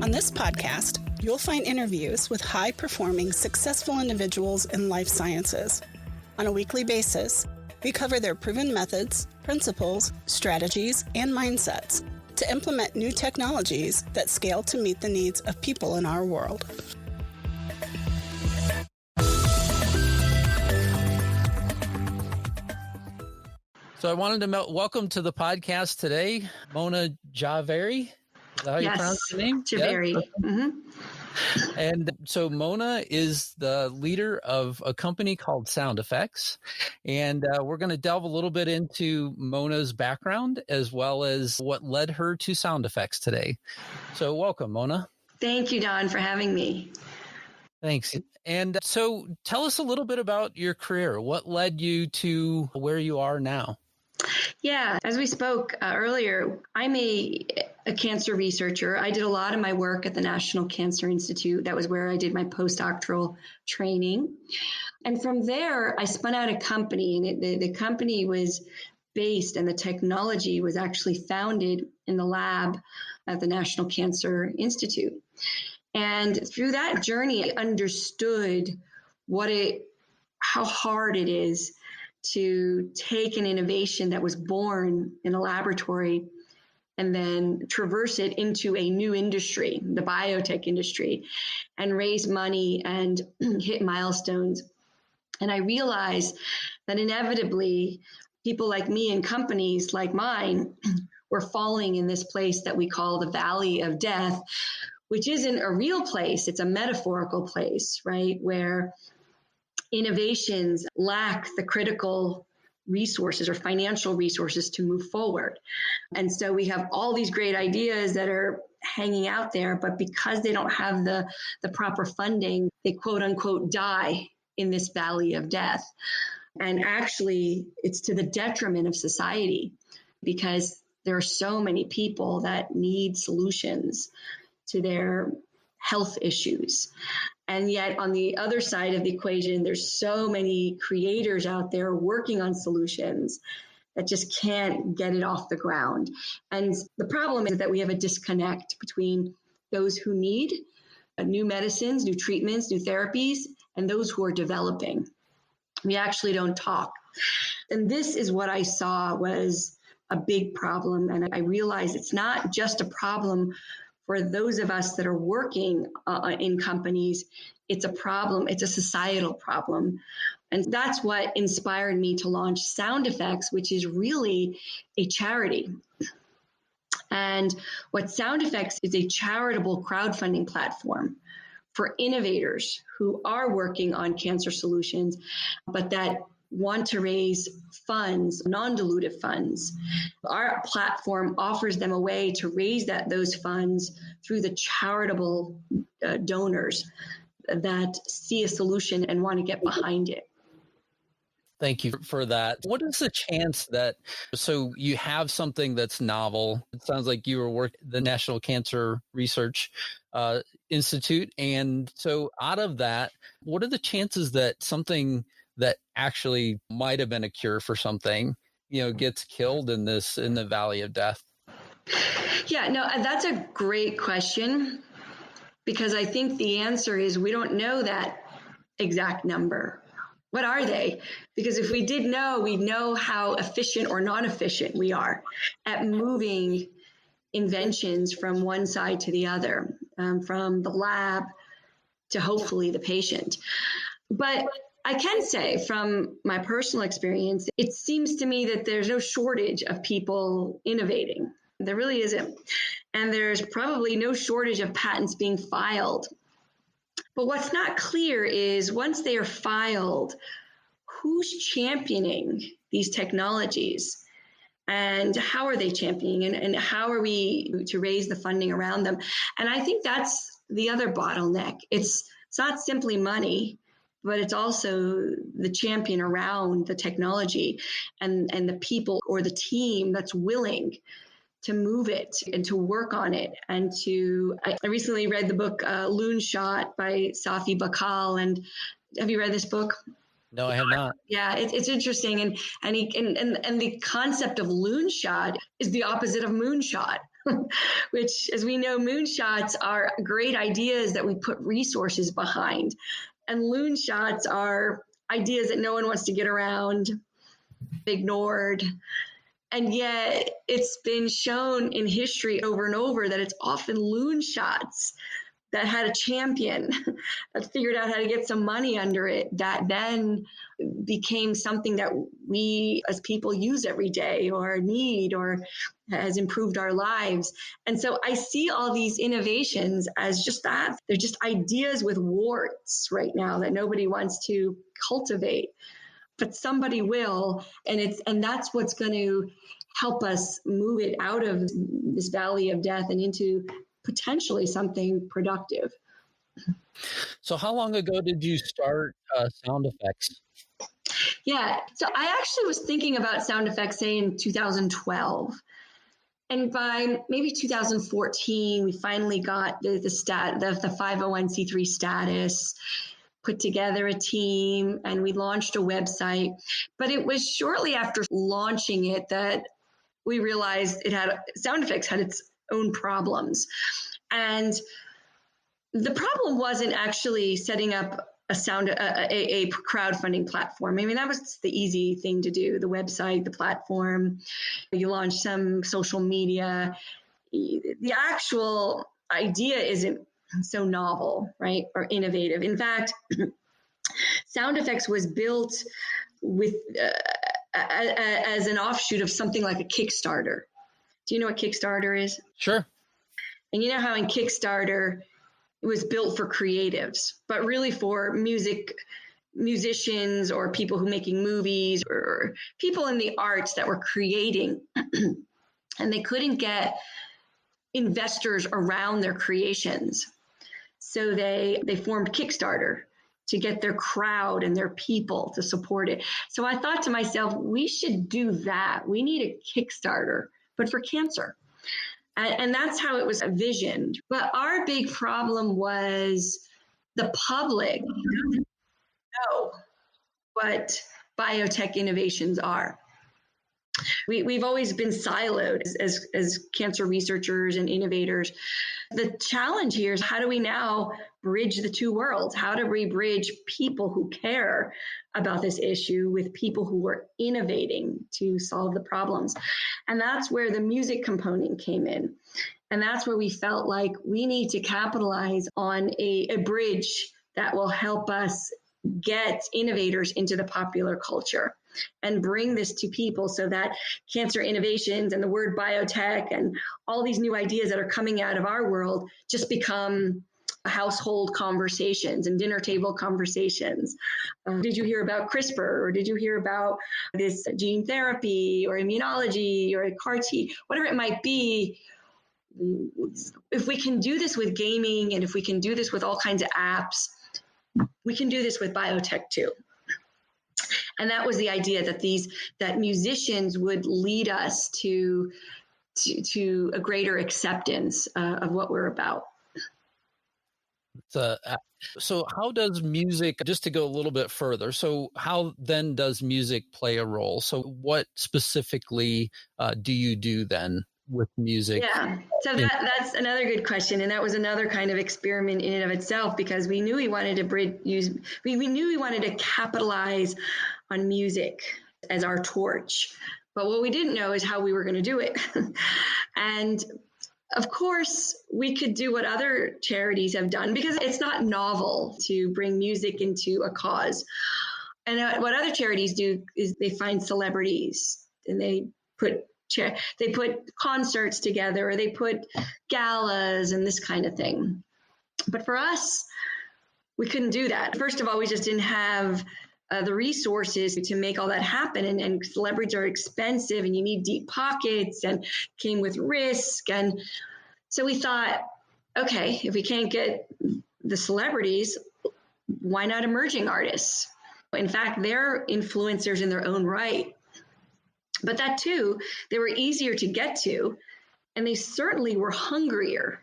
On this podcast, you'll find interviews with high-performing, successful individuals in life sciences. On a weekly basis, we cover their proven methods, principles, strategies, and mindsets to implement new technologies that scale to meet the needs of people in our world. So I wanted to welcome to the podcast today, Mona Jhaveri. Is that how you pronounce your name? Jhaveri. Yeah? Mm-hmm. And so Mona is the leader of a company called Sound Effects. And we're going to delve a little bit into Mona's background as well as what led her to Sound Effects today. So welcome, Mona. Thank you, Don, for having me. Thanks. And so tell us a little bit about your career. What led you to where you are now? Yeah, as we spoke earlier, I'm a cancer researcher. I did a lot of my work at the National Cancer Institute. That was where I did my postdoctoral training. And from there, I spun out a company, and the company was based, and the technology was actually founded in the lab at the National Cancer Institute. And through that journey, I understood how hard it is to take an innovation that was born in a laboratory and then traverse it into a new industry, the biotech industry, and raise money and hit milestones. And I realized that inevitably people like me and companies like mine were falling in this place that we call the valley of death, which isn't a real place. It's a metaphorical place, right? Where innovations lack the critical resources or financial resources to move forward. And so we have all these great ideas that are hanging out there, but because they don't have the proper funding, they quote unquote die in this valley of death. And actually, it's to the detriment of society because there are so many people that need solutions to their health issues. And yet on the other side of the equation, there's so many creators out there working on solutions that just can't get it off the ground. And the problem is that we have a disconnect between those who need new medicines, new treatments, new therapies, and those who are developing. We actually don't talk. And this is what I saw was a big problem. And I realized it's not just a problem for those of us that are working in companies. It's a problem. It's a societal problem. And that's what inspired me to launch Sound Effects, which is really a charity. And what Sound Effects is a charitable crowdfunding platform for innovators who are working on cancer solutions, but that want to raise funds, non-dilutive funds. Our platform offers them a way to raise those funds through the charitable donors that see a solution and want to get behind it. Thank you for that. What is the chance that, so you have something that's novel? It sounds like you were working at the National Cancer Research Institute. And so out of that, what are the chances that something that actually might have been a cure for something, gets killed in the valley of death? Yeah, no, that's a great question, because I think the answer is we don't know that exact number. What are they? Because if we did know, we'd know how efficient or non-efficient we are at moving inventions from one side to the other, from the lab to hopefully the patient. But I can say from my personal experience, it seems to me that there's no shortage of people innovating. There really isn't. And there's probably no shortage of patents being filed. But what's not clear is once they are filed, who's championing these technologies? And how are they championing? And how are we to raise the funding around them? And I think that's the other bottleneck. It's not simply money, but it's also the champion around the technology and the people or the team that's willing to move it and to work on it. And I recently read the book Loon Shot by Safi Bahcall. And have you read this book? No, I have not. Yeah, it's interesting. And the concept of loon shot is the opposite of moonshot, which, as we know, moonshots are great ideas that we put resources behind. And loon shots are ideas that no one wants to get around, ignored. And yet it's been shown in history over and over that it's often loon shots that had a champion that figured out how to get some money under it, that then became something that we as people use every day or need or has improved our lives. And so I see all these innovations as just that. They're just ideas with warts right now that nobody wants to cultivate, but somebody will. And that's what's going to help us move it out of this valley of death and into potentially something productive. So how long ago did you start sound effects? Yeah, so I actually was thinking about sound effects, say, in 2012. And by maybe 2014, we finally got the 501c3 status, put together a team, and we launched a website. But it was shortly after launching it that we realized sound effects had its own problems. And the problem wasn't actually setting up a crowdfunding platform. I mean, that was the easy thing to do, the website, the platform. You launch some social media. The actual idea isn't so novel, right, or innovative. In fact, sound effects was built with as an offshoot of something like a Kickstarter. Do you know what Kickstarter is? Sure. And you know how in Kickstarter, it was built for creatives, but really for musicians or people who are making movies or people in the arts that were creating, and they couldn't get investors around their creations. So they formed Kickstarter to get their crowd and their people to support it. So I thought to myself, we should do that. We need a Kickstarter, but for cancer. And that's how it was envisioned. But our big problem was the public doesn't know what biotech innovations are. We've always been siloed as cancer researchers and innovators. The challenge here is, how do we now bridge the two worlds? How do we bridge people who care about this issue with people who are innovating to solve the problems? And that's where the music component came in. And that's where we felt like we need to capitalize on a bridge that will help us get innovators into the popular culture and bring this to people so that cancer innovations and the word biotech and all these new ideas that are coming out of our world just become household conversations and dinner table conversations. Did you hear about CRISPR, or did you hear about this gene therapy or immunology or CAR T, whatever it might be? If we can do this with gaming and if we can do this with all kinds of apps, we can do this with biotech too. And that was the idea, that musicians would lead us to a greater acceptance of what we're about. So how does music, just to go a little bit further, so how then does music play a role? So what specifically do you do then with music? Yeah, so that's another good question. And that was another kind of experiment in and of itself, because we knew we wanted to we knew we wanted to capitalize on music as our torch. But what we didn't know is how we were going to do it. And of course, we could do what other charities have done, because it's not novel to bring music into a cause. And what other charities do is they find celebrities and they put concerts together, or they put galas and this kind of thing. But for us, we couldn't do that. First of all, we just didn't have the resources to make all that happen. And celebrities are expensive and you need deep pockets and came with risk. And so we thought, okay, if we can't get the celebrities, why not emerging artists? In fact, they're influencers in their own right. But that too, they were easier to get to, and they certainly were hungrier.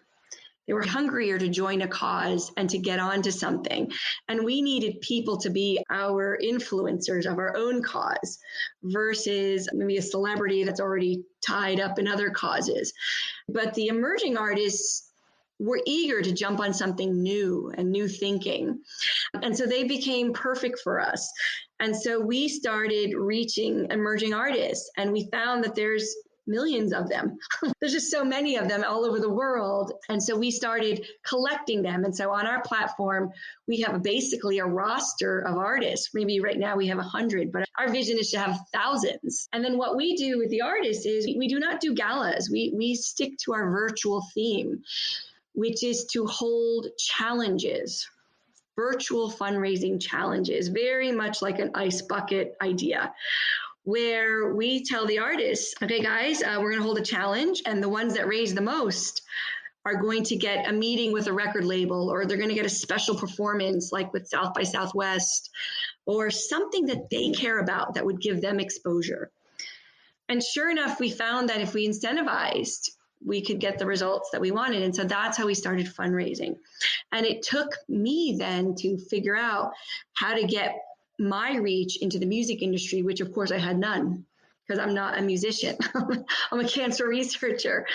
They were hungrier to join a cause and to get onto something. And we needed people to be our influencers of our own cause versus maybe a celebrity that's already tied up in other causes. But the emerging artists were eager to jump on something new and new thinking. And so they became perfect for us. And so we started reaching emerging artists, and we found that there's millions of them. There's just so many of them all over the world. And so we started collecting them. And so on our platform, we have basically a roster of artists. Maybe right now we have 100, but our vision is to have thousands. And then what we do with the artists is we do not do galas. We stick to our virtual theme, which is to hold challenges, virtual fundraising challenges, very much like an ice bucket idea, where we tell the artists, okay, guys, we're going to hold a challenge, and the ones that raise the most are going to get a meeting with a record label, or they're going to get a special performance like with South by Southwest, or something that they care about that would give them exposure. And sure enough, we found that if we incentivized, we could get the results that we wanted. And so that's how we started fundraising. And it took me then to figure out how to get my reach into the music industry, which of course I had none because I'm not a musician. I'm a cancer researcher.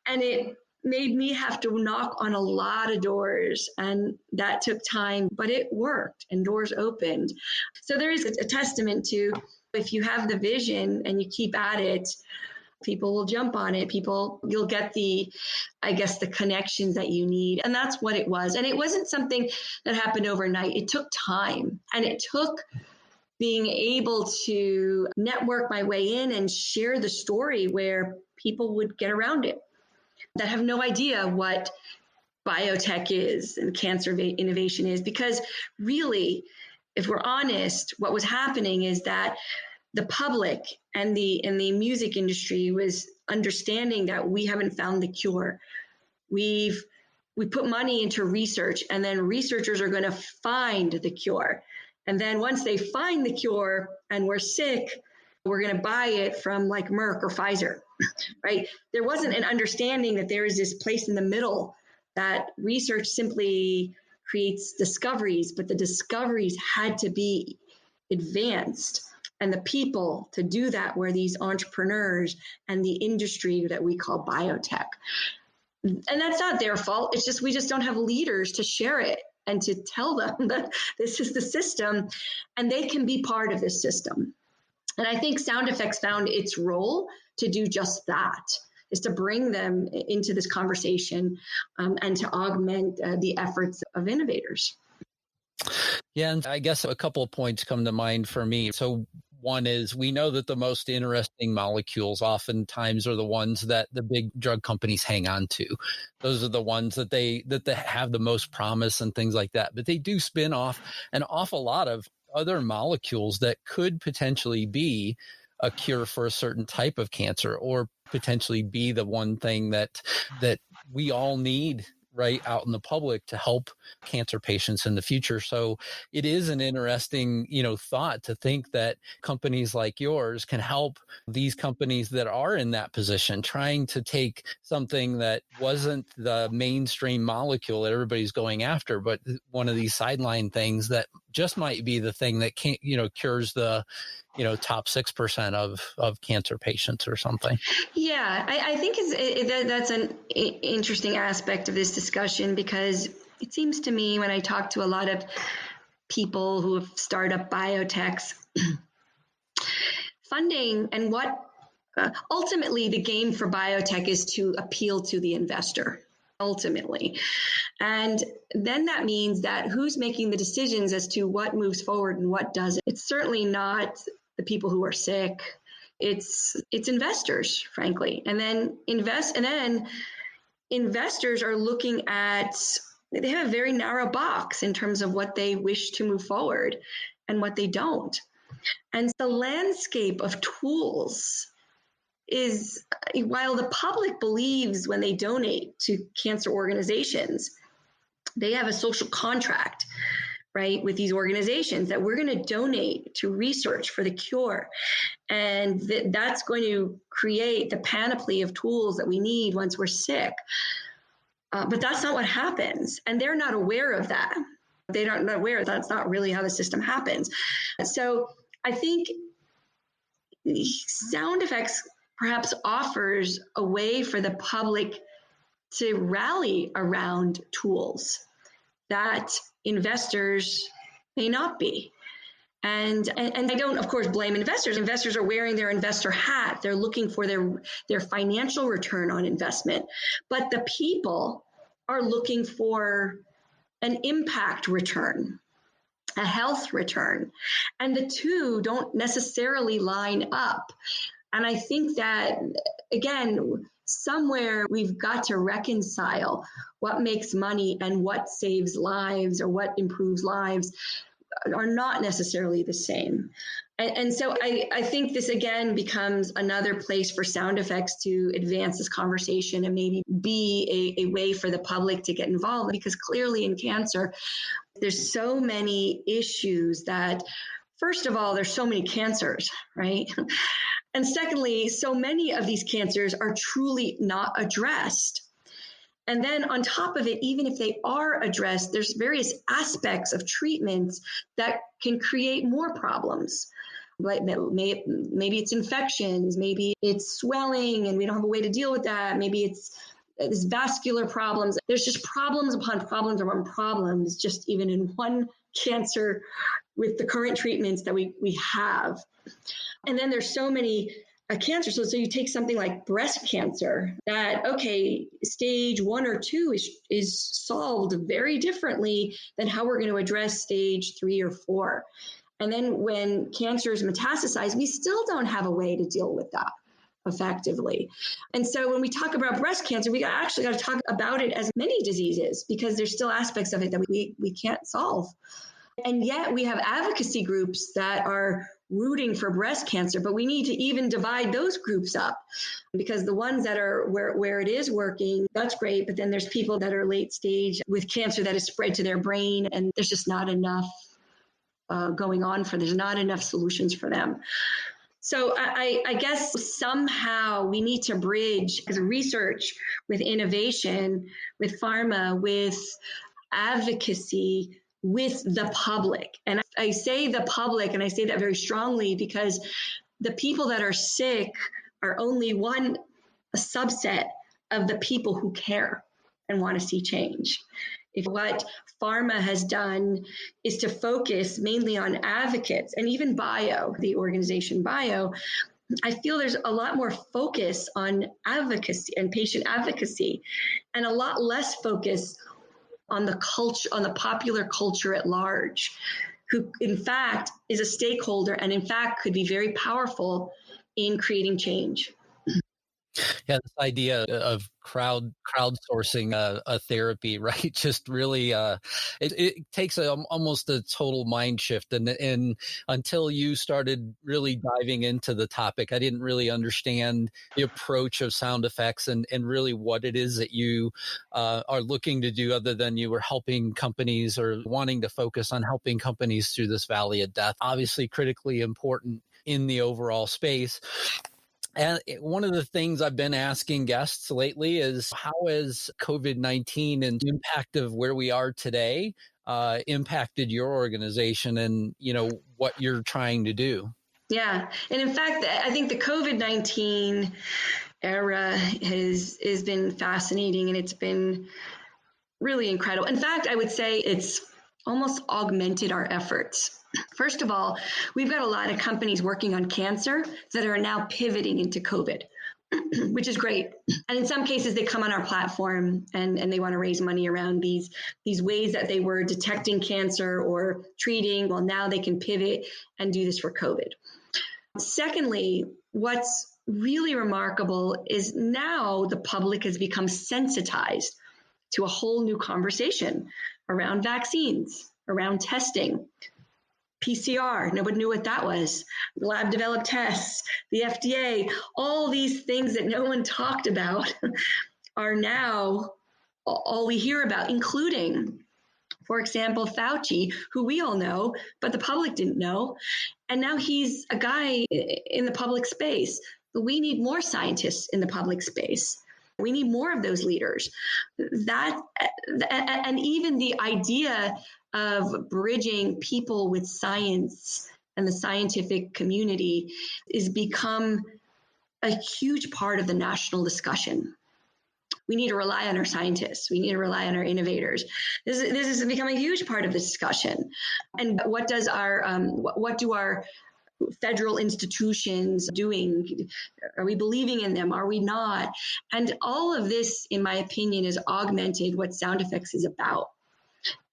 And it made me have to knock on a lot of doors, and that took time, but it worked and doors opened. So there is a testament to, if you have the vision and you keep at it, people will jump on it. You'll get the connections that you need. And that's what it was. And it wasn't something that happened overnight. It took time, and it took being able to network my way in and share the story where people would get around it that have no idea what biotech is and cancer innovation is. Because really, if we're honest, what was happening is that the public and the music industry was understanding that we haven't found the cure. We put money into research, and then researchers are going to find the cure. And then once they find the cure and we're sick, we're going to buy it from like Merck or Pfizer, right? There wasn't an understanding that there is this place in the middle that research simply creates discoveries, but the discoveries had to be advanced. And the people to do that were these entrepreneurs and the industry that we call biotech. And that's not their fault. It's just, we just don't have leaders to share it and to tell them that this is the system and they can be part of this system. And I think sound effects found its role to do just that, is to bring them into this conversation and to augment the efforts of innovators. Yeah, and I guess a couple of points come to mind for me. So one is, we know that the most interesting molecules oftentimes are the ones that the big drug companies hang on to. Those are the ones that they have the most promise and things like that. But they do spin off an awful lot of other molecules that could potentially be a cure for a certain type of cancer, or potentially be the one thing that we all need right out in the public to help cancer patients in the future. So it is an interesting, thought to think that companies like yours can help these companies that are in that position, trying to take something that wasn't the mainstream molecule that everybody's going after, but one of these sideline things that just might be the thing that can't, cures the top 6% of cancer patients or something. Yeah, I think that's an interesting aspect of this discussion, because it seems to me, when I talk to a lot of people who have started up biotechs, funding and what ultimately the game for biotech is to appeal to the investor, ultimately. And then that means that who's making the decisions as to what moves forward and what doesn't? It's certainly not the people who are sick. It's investors, frankly. And then investors are looking at, they have a very narrow box in terms of what they wish to move forward and what they don't. And the landscape of tools is, while the public believes when they donate to cancer organizations, they have a social contract, right, with these organizations that we're going to donate to research for the cure. And that's going to create the panoply of tools that we need once we're sick. But that's not what happens. And they're not aware of that. They don't know aware that's not really how the system happens. So I think sound effects perhaps offers a way for the public to rally around tools that investors may not be. And I don't, of course, blame investors. Investors are wearing their investor hat. They're looking for their financial return on investment. But the people are looking for an impact return, a health return. And the two don't necessarily line up. And I think that, again, somewhere we've got to reconcile what makes money and what saves lives or what improves lives are not necessarily the same. And so I think this, again, becomes another place for sound effects to advance this conversation and maybe be a way for the public to get involved, because clearly in cancer, there's so many issues that, first of all, there's so many cancers, right? And secondly, so many of these cancers are truly not addressed. And then on top of it, even if they are addressed, there's various aspects of treatments that can create more problems. Like maybe it's infections, maybe it's swelling and we don't have a way to deal with that. Maybe it's vascular problems. There's just problems upon problems upon problems, just even in one cancer with the current treatments that we have. And then there's so many cancer. So you take something like breast cancer that, okay, stage 1 or 2 is solved very differently than how we're going to address stage 3 or 4. And then when cancers metastasize, we still don't have a way to deal with that effectively. And so when we talk about breast cancer, we actually got to talk about it as many diseases, because there's still aspects of it that we can't solve. And yet we have advocacy groups that are rooting for breast cancer, but we need to even divide those groups up, because the ones that are where it is working, that's great. But then there's people that are late stage with cancer that is spread to their brain, and there's just not enough going on there's not enough solutions for them. So I guess somehow we need to bridge research with innovation, with pharma, with advocacy, with the public. And I say the public, and I say that very strongly, because the people that are sick are only a subset of the people who care and want to see change. If what pharma has done is to focus mainly on advocates, and even the organization Bio, I feel there's a lot more focus on advocacy and patient advocacy, and a lot less focus on the culture, on the popular culture at large, who in fact is a stakeholder and in fact could be very powerful in creating change. Yeah, this idea of crowdsourcing a therapy, right? Just really, it takes almost a total mind shift. And until you started really diving into the topic, I didn't really understand the approach of sound effects and really what it is that you are looking to do, other than you were helping companies or wanting to focus on helping companies through this valley of death. Obviously, critically important in the overall space. And one of the things I've been asking guests lately is, how has COVID-19 and the impact of where we are today impacted your organization and, what you're trying to do? Yeah. And in fact, I think the COVID-19 era has been fascinating, and it's been really incredible. In fact, I would say it's almost augmented our efforts. First of all, we've got a lot of companies working on cancer that are now pivoting into COVID, which is great. And in some cases, they come on our platform and they want to raise money around these ways that they were detecting cancer or treating. Well, now they can pivot and do this for COVID. Secondly, what's really remarkable is now the public has become sensitized to a whole new conversation around vaccines, around testing. PCR, nobody knew what that was. Lab developed tests, the FDA, all these things that no one talked about are now all we hear about, including, for example, Fauci, who we all know, but the public didn't know. And now he's a guy in the public space. But we need more scientists in the public space. We need more of those leaders. And even the idea of bridging people with science and the scientific community is become a huge part of the national discussion. We need to rely on our scientists. We need to rely on our innovators. This is becoming a huge part of the discussion. And what do our federal institutions doing? Are we believing in them? Are we not? And all of this, in my opinion, has augmented what sound effects is about.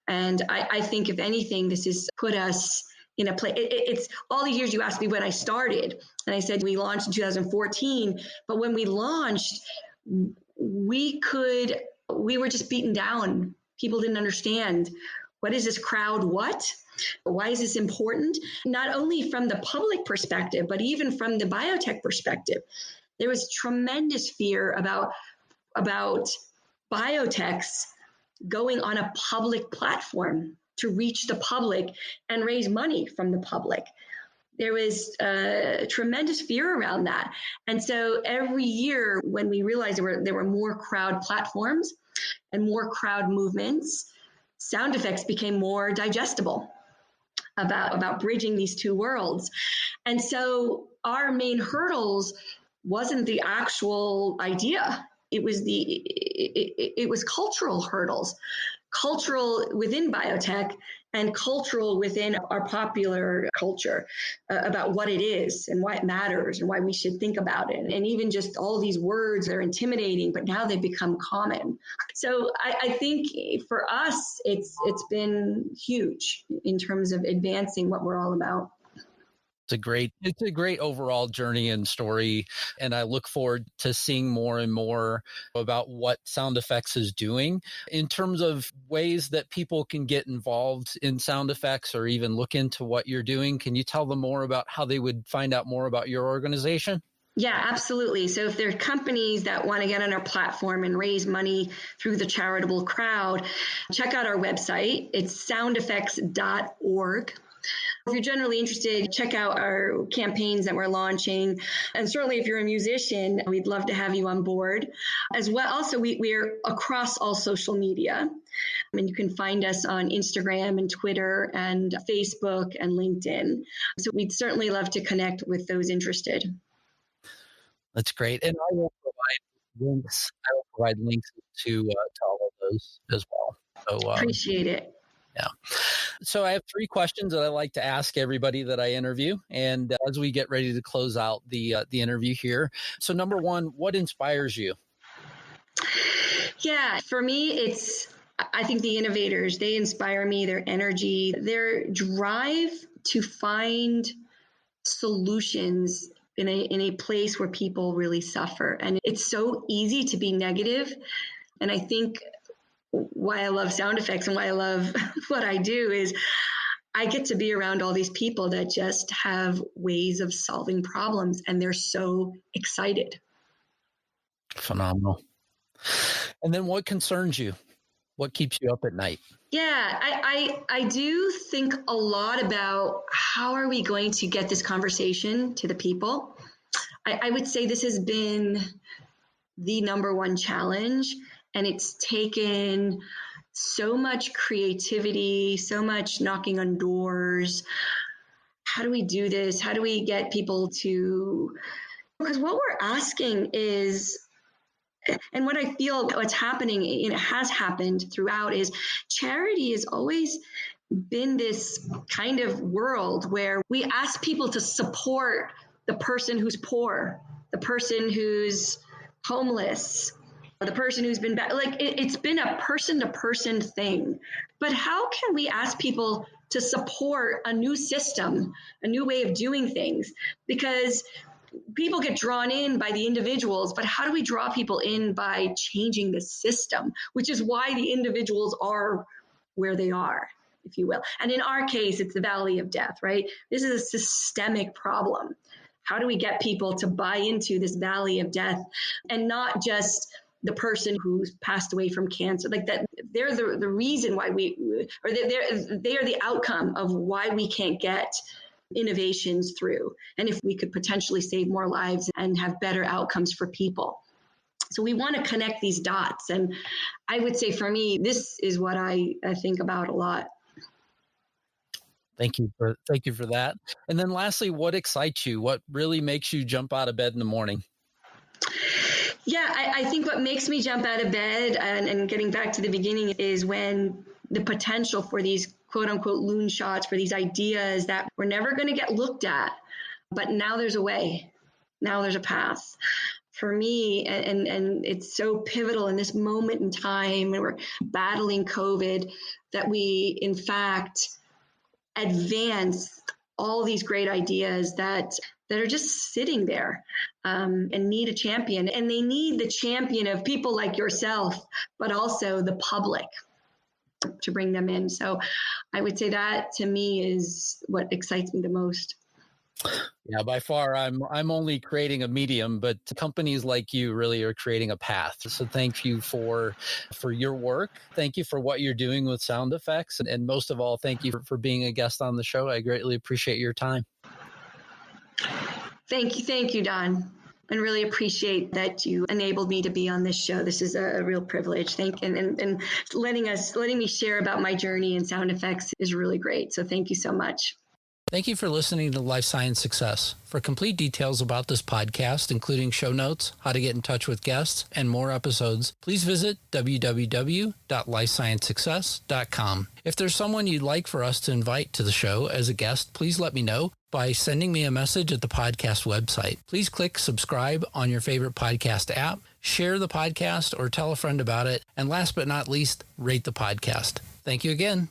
And I think, if anything, this has put us in a place. It's all the years you asked me when I started, and I said we launched in 2014. But when we launched, we were just beaten down. People didn't understand, what is this crowd? What? Why is this important? Not only from the public perspective, but even from the biotech perspective. There was tremendous fear about biotechs going on a public platform to reach the public and raise money from the public. There was tremendous fear around that. And so every year, when we realized there were more crowd platforms and more crowd movements, sound effects became more digestible about bridging these two worlds. And so our main hurdles wasn't the actual idea. It was cultural hurdles, cultural within biotech and cultural within our popular culture, about what it is and why it matters and why we should think about it. And even just all these words are intimidating, but now they've become common. So I think for us, it's been huge in terms of advancing what we're all about. It's a great overall journey and story. And I look forward to seeing more and more about what sound effects is doing in terms of ways that people can get involved in sound effects or even look into what you're doing. Can you tell them more about how they would find out more about your organization? Yeah, absolutely. So if there are companies that want to get on our platform and raise money through the charitable crowd, check out our website. It's soundeffects.org. If you're generally interested, check out our campaigns that we're launching. And certainly if you're a musician, we'd love to have you on board. As well, also, we're across all social media. I mean, you can find us on Instagram and Twitter and Facebook and LinkedIn. So we'd certainly love to connect with those interested. That's great. And I will provide links. To all of those as well. So appreciate it. Yeah. So I have 3 questions that I like to ask everybody that I interview. And as we get ready to close out the interview here. So number 1, what inspires you? Yeah, for me, I think the innovators, they inspire me, their energy, their drive to find solutions in a place where people really suffer. And it's so easy to be negative. And I think why I love sound effects and why I love what I do is I get to be around all these people that just have ways of solving problems, and they're so excited. Phenomenal. And then what concerns you? What keeps you up at night? Yeah, I do think a lot about how are we going to get this conversation to the people. I would say this has been the number one challenge. And it's taken so much creativity, so much knocking on doors. How do we do this? How do we get people to, because what we're asking is, and what I feel what's happening, and it has happened throughout, is charity has always been this kind of world where we ask people to support the person who's poor, the person who's homeless, the person who's been bad. Like it's been a person-to-person thing. But how can we ask people to support a new system, a new way of doing things? Because people get drawn in by the individuals, but how do we draw people in by changing the system, which is why the individuals are where they are, if you will. And in our case, it's the valley of death, right? This is a systemic problem. How do we get people to buy into this valley of death and not just the person who's passed away from cancer? Like that, they're the reason why they are the outcome of why we can't get innovations through. And if we could potentially save more lives and have better outcomes for people. So we want to connect these dots. And I would say for me, this is what I think about a lot. Thank you for that. And then lastly, what excites you? What really makes you jump out of bed in the morning? Yeah, I think what makes me jump out of bed and getting back to the beginning is when the potential for these quote unquote loon shots, for these ideas that we're never going to get looked at, but now there's a way, now there's a path. For me, and it's so pivotal in this moment in time when we're battling COVID, that we in fact advance all these great ideas that are just sitting there and need a champion. And they need the champion of people like yourself, but also the public to bring them in. So I would say that to me is what excites me the most. Yeah, by far, I'm only creating a medium, but companies like you really are creating a path. So thank you for your work. Thank you for what you're doing with sound effects. And most of all, thank you for being a guest on the show. I greatly appreciate your time. Thank you, Don. And really appreciate that you enabled me to be on this show. This is a real privilege. And letting me share about my journey in sound effects is really great. So thank you so much. Thank you for listening to Life Science Success. For complete details about this podcast, including show notes, how to get in touch with guests, and more episodes, please visit www.lifesciencesuccess.com. If there's someone you'd like for us to invite to the show as a guest, please let me know by sending me a message at the podcast website. Please click subscribe on your favorite podcast app, share the podcast, or tell a friend about it. And last but not least, rate the podcast. Thank you again.